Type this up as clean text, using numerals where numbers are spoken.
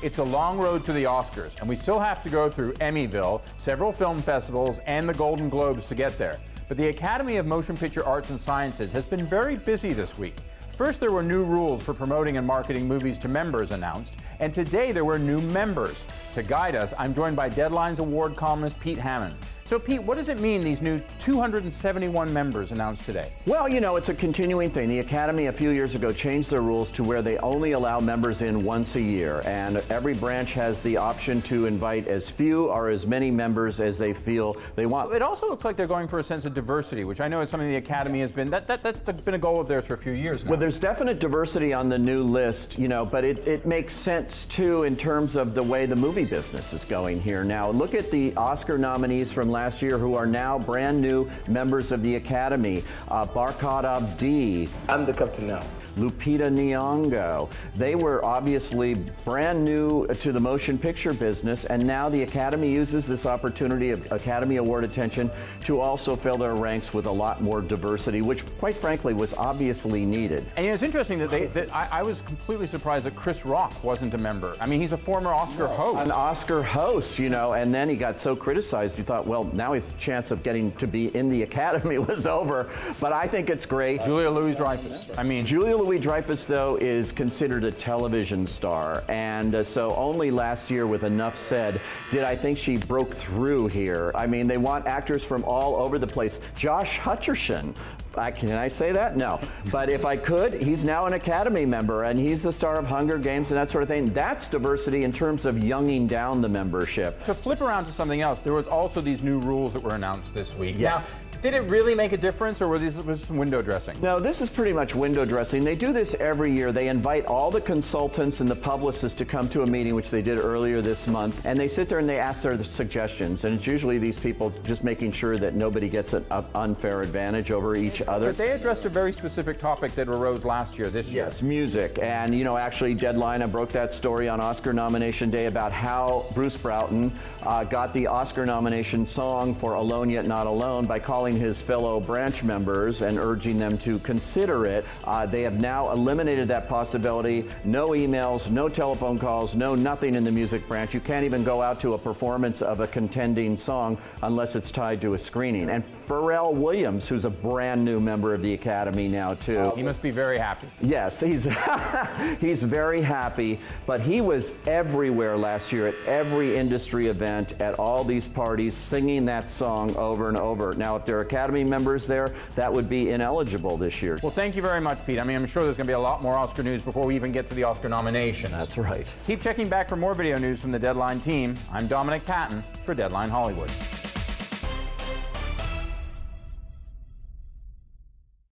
It's a long road to the Oscars, and we still have to go through Emmyville, several film festivals, and the Golden Globes to get there. But the Academy of Motion Picture Arts and Sciences has been very busy this week. First, there were new rules for promoting and marketing movies to members announced, and today there were new members. To guide us, I'm joined by Deadline's award columnist Pete Hammond. So Pete, what does it mean, these new 271 members announced today? Well, you know, it's a continuing thing. The Academy a few years ago changed their rules to where they only allow members in once a year, and every branch has the option to invite as few or as many members as they feel they want. It also looks like they're going for a sense of diversity, which I know is something the Academy has been, that's been a goal of theirs for a few years now. Well, there's definite diversity on the new list, you know, but it makes sense too in terms of the way the movie business is going here. Now, look at the Oscar nominees from last year who are now brand new members of the Academy. Barkhad Abdi. I'm the captain now. Lupita Nyong'o. They were obviously brand new to the motion picture business, and now the Academy uses this opportunity of Academy Award attention to also fill their ranks with a lot more diversity, which quite frankly was obviously needed. And you know, it's interesting that I was completely surprised that Chris Rock wasn't a member. I mean, he's a former Oscar host. An Oscar host, you know, and then he got so criticized, you thought, well, now his chance of getting to be in the Academy was over. But I think it's great. Julia Louis-Dreyfus. I mean, Julia Louis-Dreyfus, though, is considered a television star, and so only last year, with Enough Said, did I think she broke through here. I mean, they want actors from all over the place. Josh Hutcherson, can I say that? No. But if I could, he's now an Academy member, and he's the star of Hunger Games and that sort of thing. That's diversity in terms of younging down the membership. To flip around to something else, there was also these new rules that were announced this week. Yes. Now, did it really make a difference, or was this some window dressing? No, this is pretty much window dressing. They do this every year. They invite all the consultants and the publicists to come to a meeting, which they did earlier this month, and they sit there and they ask their suggestions. And it's usually these people just making sure that nobody gets an unfair advantage over each other. But they addressed a very specific topic that arose last year, this year. Yes, music. And, you know, actually, Deadline, I broke that story on Oscar nomination day about how Bruce Broughton got the Oscar nomination song for Alone Yet Not Alone by calling his fellow branch members and urging them to consider it. They have now eliminated that possibility. No emails, no telephone calls, no nothing in the music branch. You can't even go out to a performance of a contending song unless it's tied to a screening. And Pharrell Williams, who's a brand new member of the Academy now too. He must be very happy. Yes, he's he's very happy, but he was everywhere last year at every industry event, at all these parties, singing that song over and over. Now, if there are Academy members there, that would be ineligible this year. Well, thank you very much, Pete. I mean, I'm sure there's going to be a lot more Oscar news before we even get to the Oscar nominations. That's right. Keep checking back for more video news from the Deadline team. I'm Dominic Patton for Deadline Hollywood.